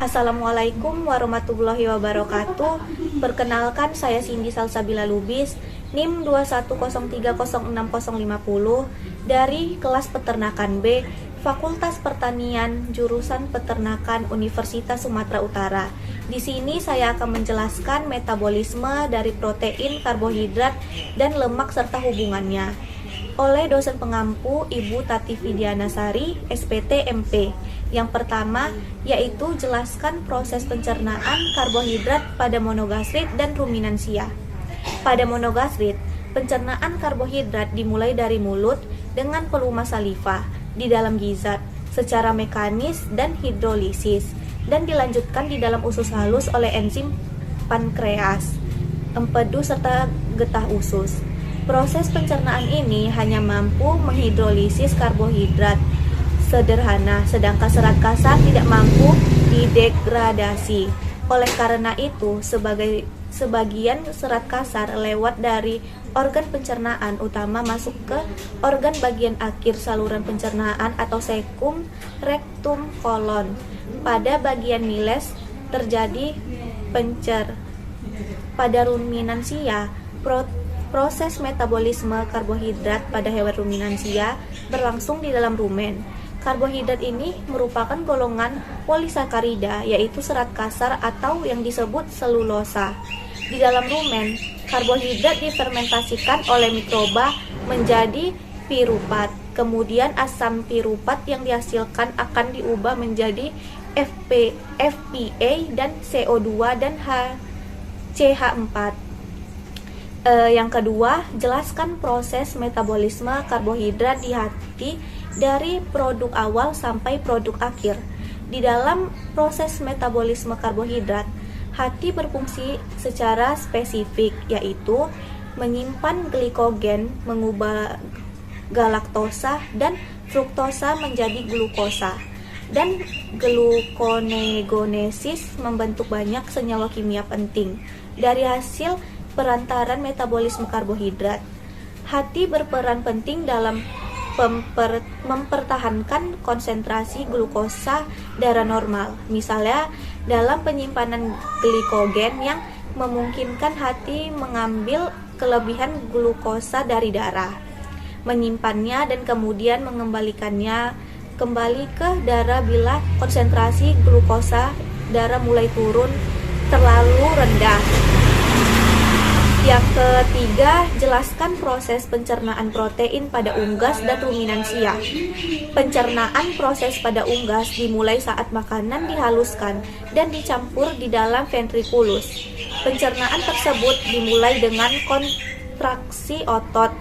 Assalamualaikum warahmatullahi wabarakatuh. Perkenalkan, saya Cindy Salsabila Lubis, NIM 210306050 dari kelas Peternakan B, Fakultas Pertanian, jurusan Peternakan Universitas Sumatera Utara. Di sini saya akan menjelaskan metabolisme dari protein, karbohidrat, dan lemak serta hubungannya oleh dosen pengampu Ibu Tati Vidianasari, SPT MP. Yang pertama, yaitu jelaskan proses pencernaan karbohidrat pada monogastrit dan ruminansia. Pada monogastrit, pencernaan karbohidrat dimulai dari mulut dengan pelumas saliva di dalam gizat secara mekanis dan hidrolisis, dan dilanjutkan di dalam usus halus oleh enzim pankreas, empedu serta getah usus. Proses pencernaan ini hanya mampu menghidrolisis karbohidrat sederhana, sedangkan serat kasar tidak mampu didegradasi. Oleh karena itu, sebagian serat kasar lewat dari organ pencernaan utama masuk ke organ bagian akhir saluran pencernaan atau sekum, rektum, kolon. Pada bagian miles terjadi pencer. Pada ruminansia, proses metabolisme karbohidrat pada hewan ruminansia berlangsung di dalam rumen. Karbohidrat ini merupakan golongan polisakarida, yaitu serat kasar atau yang disebut selulosa. Di dalam rumen, karbohidrat difermentasikan oleh mikroba menjadi pirupat. Kemudian asam pirupat yang dihasilkan akan diubah menjadi FPA dan CO2 dan CH4. Yang kedua, jelaskan proses metabolisme karbohidrat di hati dari produk awal sampai produk akhir. Di dalam proses metabolisme karbohidrat, hati berfungsi secara spesifik, yaitu menyimpan glikogen, mengubah galaktosa dan fruktosa menjadi glukosa, dan gluconeogenesis membentuk banyak senyawa kimia penting. Dari hasil perantaran metabolisme karbohidrat, hati berperan penting dalam mempertahankan konsentrasi glukosa darah normal, misalnya dalam penyimpanan glikogen yang memungkinkan hati mengambil kelebihan glukosa dari darah, menyimpannya dan kemudian mengembalikannya kembali ke darah bila konsentrasi glukosa darah mulai turun terlalu rendah. Yang ketiga, jelaskan proses pencernaan protein pada unggas dan ruminansia. Pencernaan proses pada unggas dimulai saat makanan dihaluskan dan dicampur di dalam ventrikulus. Pencernaan tersebut dimulai dengan kontraksi otot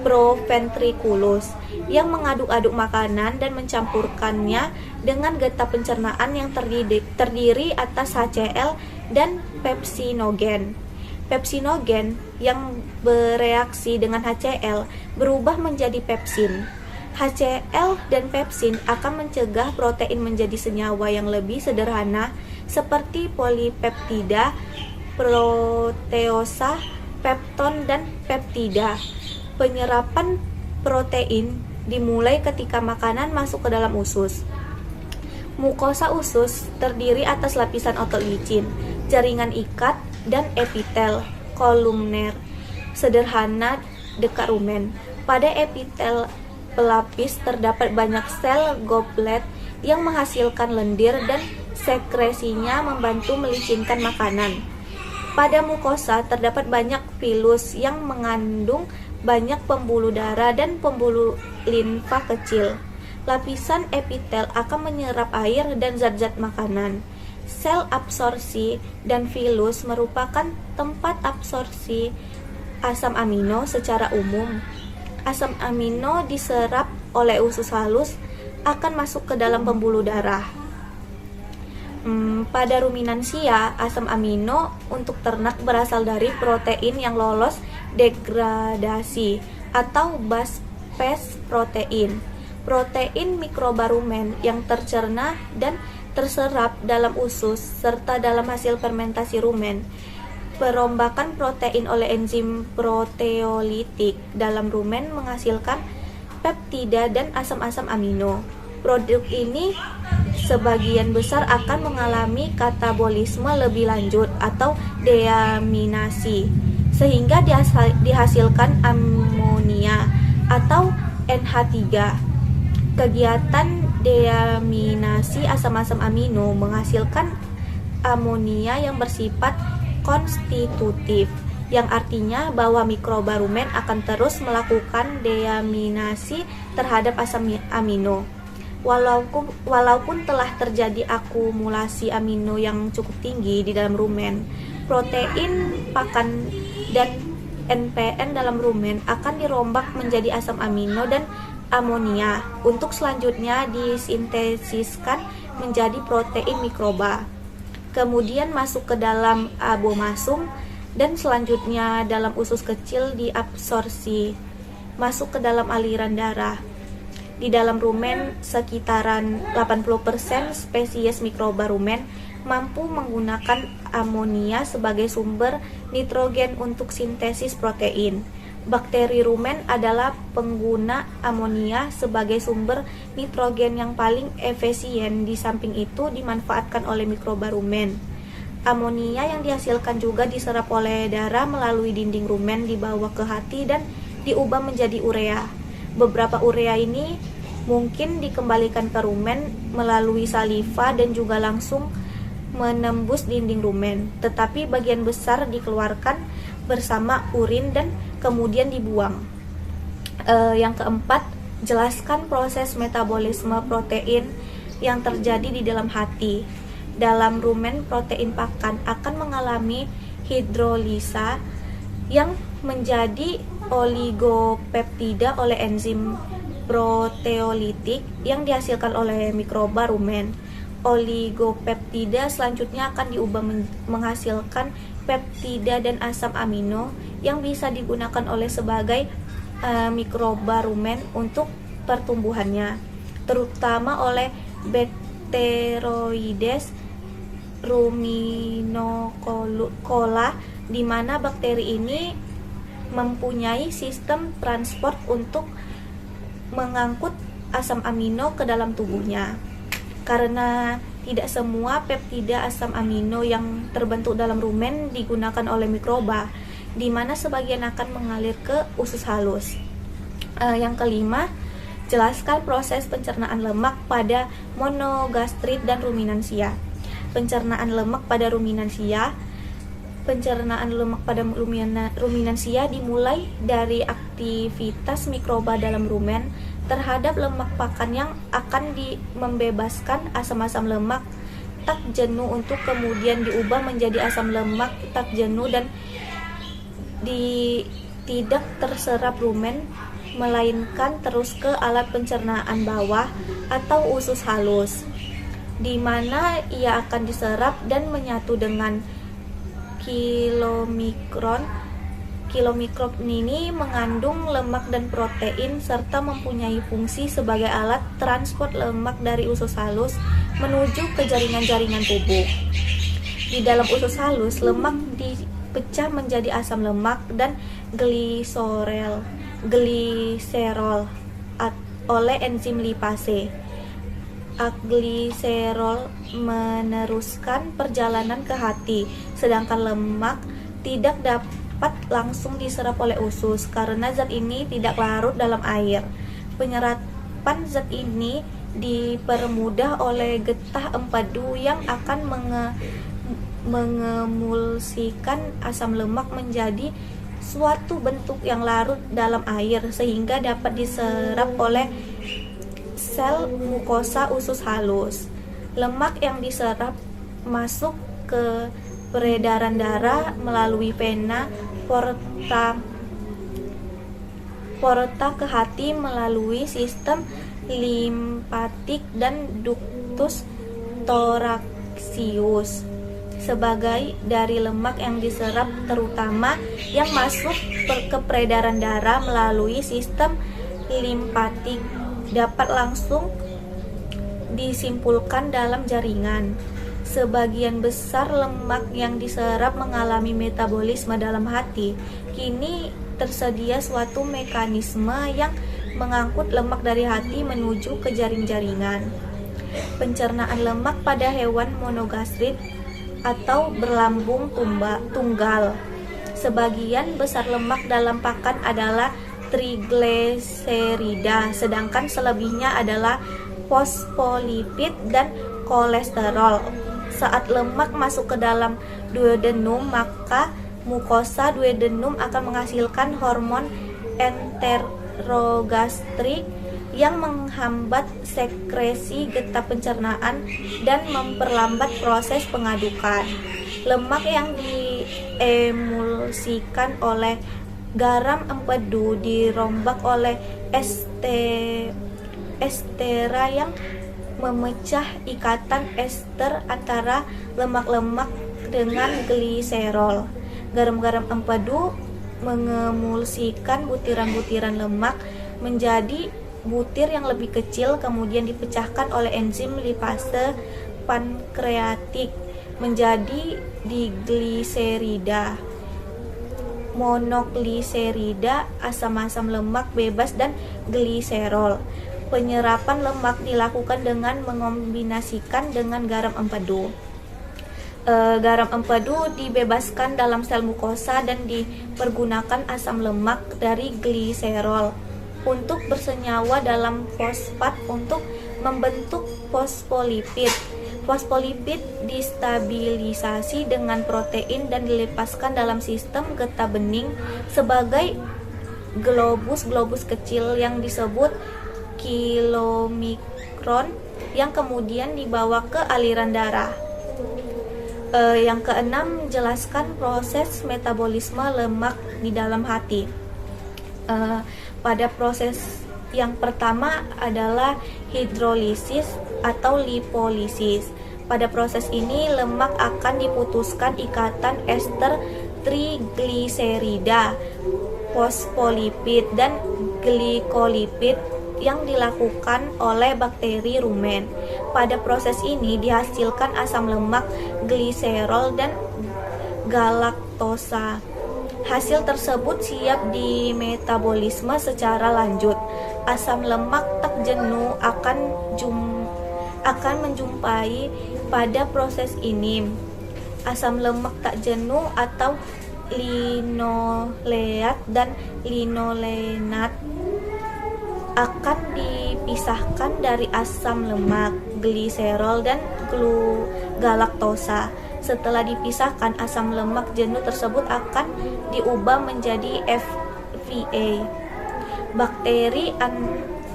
proventriculus yang mengaduk-aduk makanan dan mencampurkannya dengan getah pencernaan yang terdiri atas HCl dan pepsinogen. Pepsinogen yang bereaksi dengan HCl berubah menjadi pepsin. HCl dan pepsin akan mencegah protein menjadi senyawa yang lebih sederhana seperti polipeptida, proteosa, pepton, dan peptida. Penyerapan protein dimulai ketika makanan masuk ke dalam usus. Mukosa usus terdiri atas lapisan otot licin, jaringan ikat, dan epitel kolumner sederhana dekat rumen. Pada epitel pelapis terdapat banyak sel goblet yang menghasilkan lendir dan sekresinya membantu melicinkan makanan. Pada mukosa terdapat banyak pilus yang mengandung banyak pembuluh darah dan pembuluh limfa kecil. Lapisan epitel akan menyerap air dan zat-zat makanan. Sel absorpsi dan filus merupakan tempat absorpsi asam amino secara umum. Asam amino diserap oleh usus halus akan masuk ke dalam pembuluh darah. Pada ruminansia, asam amino untuk ternak berasal dari protein yang lolos degradasi atau base protein. Protein mikroba rumen yang tercerna dan terserap dalam usus serta dalam hasil fermentasi rumen. Perombakan protein oleh enzim proteolitik dalam rumen menghasilkan peptida dan asam-asam amino. Produk ini sebagian besar akan mengalami katabolisme lebih lanjut atau deaminasi, sehingga dihasilkan amonia atau NH3. Kegiatan deaminasi asam-asam amino menghasilkan amonia yang bersifat konstitutif, yang artinya bahwa mikroba rumen akan terus melakukan deaminasi terhadap asam amino. Walaupun telah terjadi akumulasi amino yang cukup tinggi di dalam rumen, protein pakan dan NPN dalam rumen akan dirombak menjadi asam amino dan amonia untuk selanjutnya disintesiskan menjadi protein mikroba. Kemudian masuk ke dalam abomasum dan selanjutnya dalam usus kecil diabsorpsi masuk ke dalam aliran darah. Di dalam rumen, sekitaran 80% spesies mikroba rumen mampu menggunakan amonia sebagai sumber nitrogen untuk sintesis protein. Bakteri rumen adalah pengguna amonia sebagai sumber nitrogen yang paling efisien. Di samping itu dimanfaatkan oleh mikroba rumen. Amonia yang dihasilkan juga diserap oleh darah melalui dinding rumen dibawa ke hati dan diubah menjadi urea. Beberapa urea ini mungkin dikembalikan ke rumen melalui saliva dan juga langsung menembus dinding rumen, tetapi bagian besar dikeluarkan bersama urin dan kemudian dibuang. Yang keempat, jelaskan proses metabolisme protein yang terjadi di dalam hati. Dalam rumen, protein pakan akan mengalami hidrolisa yang menjadi oligopeptida oleh enzim proteolitik yang dihasilkan oleh mikroba rumen. Oligopeptida selanjutnya akan diubah menghasilkan peptida dan asam amino yang bisa digunakan oleh sebagai mikroba rumen untuk pertumbuhannya, terutama oleh Bacteroides ruminicola, di mana bakteri ini mempunyai sistem transport untuk mengangkut asam amino ke dalam tubuhnya. Karena tidak semua peptida asam amino yang terbentuk dalam rumen digunakan oleh mikroba, di mana sebagian akan mengalir ke usus halus. Yang kelima, jelaskan proses pencernaan lemak pada monogastrit dan ruminansia. Pencernaan lemak pada ruminansia dimulai dari aktivitas mikroba dalam rumen terhadap lemak pakan yang akan membebaskan asam-asam lemak tak jenuh untuk kemudian diubah menjadi asam lemak tak jenuh dan tidak terserap rumen, melainkan terus ke alat pencernaan bawah atau usus halus, di mana ia akan diserap dan menyatu dengan kilomikron. Kilomikron ini mengandung lemak dan protein serta mempunyai fungsi sebagai alat transport lemak dari usus halus menuju ke jaringan-jaringan tubuh. Di dalam usus halus, lemak dipecah menjadi asam lemak dan gliserol oleh enzim lipase. Gliserol meneruskan perjalanan ke hati, sedangkan lemak tidak dapat langsung diserap oleh usus karena zat ini tidak larut dalam air. Penyerapan zat ini dipermudah oleh getah empedu yang akan mengemulsikan asam lemak menjadi suatu bentuk yang larut dalam air sehingga dapat diserap oleh sel mukosa usus halus. Lemak yang diserap masuk ke peredaran darah melalui vena porta ke hati melalui sistem limpatik dan ductus thoracius. Sebagai dari lemak yang diserap terutama yang masuk ke peredaran darah melalui sistem limpatik dapat langsung disimpulkan dalam jaringan. Sebagian besar lemak yang diserap mengalami metabolisme dalam hati. Kini tersedia suatu mekanisme yang mengangkut lemak dari hati menuju ke jaring-jaringan. Pencernaan lemak pada hewan monogastrit atau berlambung tunggal. Sebagian besar lemak dalam pakan adalah trigliserida, sedangkan selebihnya adalah fosfolipid dan kolesterol. Saat lemak masuk ke dalam duodenum, maka mukosa duodenum akan menghasilkan hormon enterogastrik yang menghambat sekresi getah pencernaan dan memperlambat proses pengadukan. Lemak yang diemulsikan oleh garam empedu dirombak oleh estera yang memecah ikatan ester antara lemak-lemak dengan gliserol. Garam-garam empedu mengemulsikan butiran-butiran lemak menjadi butir yang lebih kecil, kemudian dipecahkan oleh enzim lipase pankreatik menjadi digliserida, monogliserida, asam-asam lemak bebas, dan gliserol. Penyerapan lemak dilakukan dengan mengombinasikan dengan garam empedu. Garam empedu dibebaskan dalam sel mukosa dan dipergunakan asam lemak dari gliserol untuk bersenyawa dalam fosfat untuk membentuk fosfolipid. Fosfolipid distabilisasi dengan protein dan dilepaskan dalam sistem getah bening sebagai globus-globus kecil yang disebut kilomikron yang kemudian dibawa ke aliran darah. Yang keenam, jelaskan proses metabolisme lemak di dalam hati. Pada proses yang pertama adalah hidrolisis atau lipolisis. Pada proses ini lemak akan diputuskan ikatan ester trigliserida, fosfolipid, dan glikolipid yang dilakukan oleh bakteri rumen. Pada proses ini dihasilkan asam lemak, gliserol, dan galaktosa. Hasil tersebut siap dimetabolisme secara lanjut. Asam lemak tak jenuh akan menjumpai pada proses ini. Asam lemak tak jenuh atau linoleat dan linolenat akan dipisahkan dari asam lemak, gliserol, dan galaktosa. Setelah dipisahkan, asam lemak jenuh tersebut akan diubah menjadi FVA. Bakteri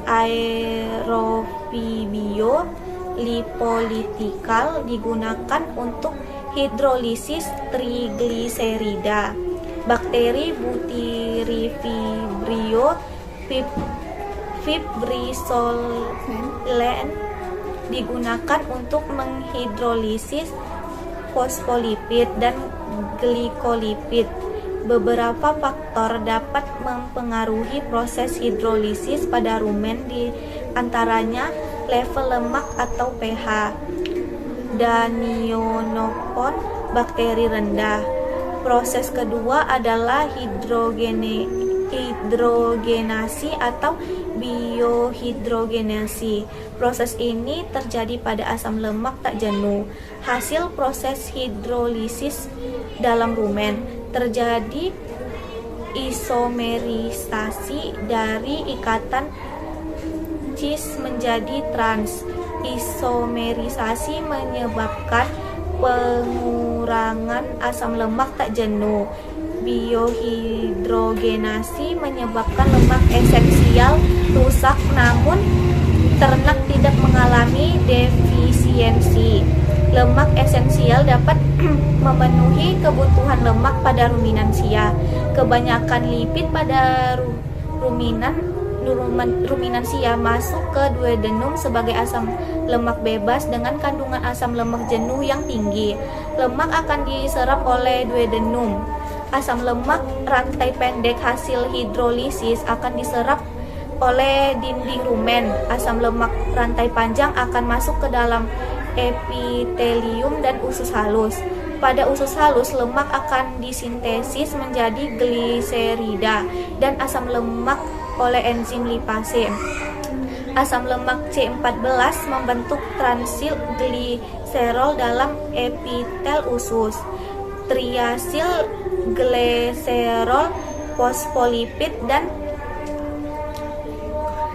aerobio lipolitikal digunakan untuk hidrolisis trigliserida. Bakteri Butyrivirio fibrisolen digunakan untuk menghidrolisis fosfolipid dan glikolipid. Beberapa faktor dapat mempengaruhi proses hidrolisis pada rumen, di antaranya level lemak atau pH, danionopon bakteri rendah. Proses kedua adalah hidrogenasi atau biohidrogenasi. Proses ini terjadi pada asam lemak tak jenuh. Hasil proses hidrolisis dalam rumen terjadi isomerisasi dari ikatan cis menjadi trans. Isomerisasi menyebabkan pengurangan asam lemak tak jenuh. Biohidrogenasi menyebabkan lemak esensial rusak, namun ternak tidak mengalami defisiensi. Lemak esensial dapat memenuhi kebutuhan lemak pada ruminansia. Kebanyakan lipid pada ruminansia masuk ke duodenum sebagai asam lemak bebas dengan kandungan asam lemak jenuh yang tinggi. Lemak akan diserap oleh duodenum. Asam lemak rantai pendek hasil hidrolisis akan diserap oleh dinding rumen. Asam lemak rantai panjang akan masuk ke dalam epitelium dan usus halus. Pada usus halus, lemak akan disintesis menjadi gliserida dan asam lemak oleh enzim lipase. Asam lemak C14 membentuk transil gliserol dalam epitel usus. Triasil gliserol, fosfolipid, dan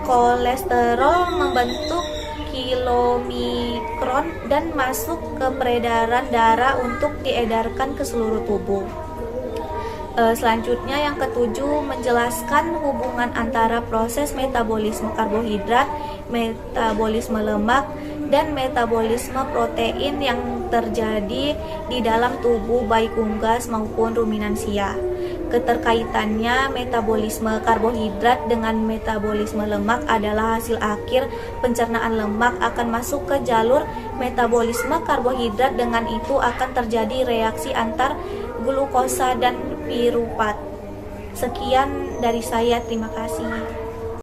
kolesterol membentuk kilomikron dan masuk ke peredaran darah untuk diedarkan ke seluruh tubuh. Selanjutnya yang ketujuh, menjelaskan hubungan antara proses metabolisme karbohidrat, metabolisme lemak, dan metabolisme protein yang terjadi di dalam tubuh baik unggas maupun ruminansia. Keterkaitannya metabolisme karbohidrat dengan metabolisme lemak adalah hasil akhir pencernaan lemak akan masuk ke jalur metabolisme karbohidrat, dengan itu akan terjadi reaksi antar glukosa dan piruvat. Sekian dari saya, terima kasih.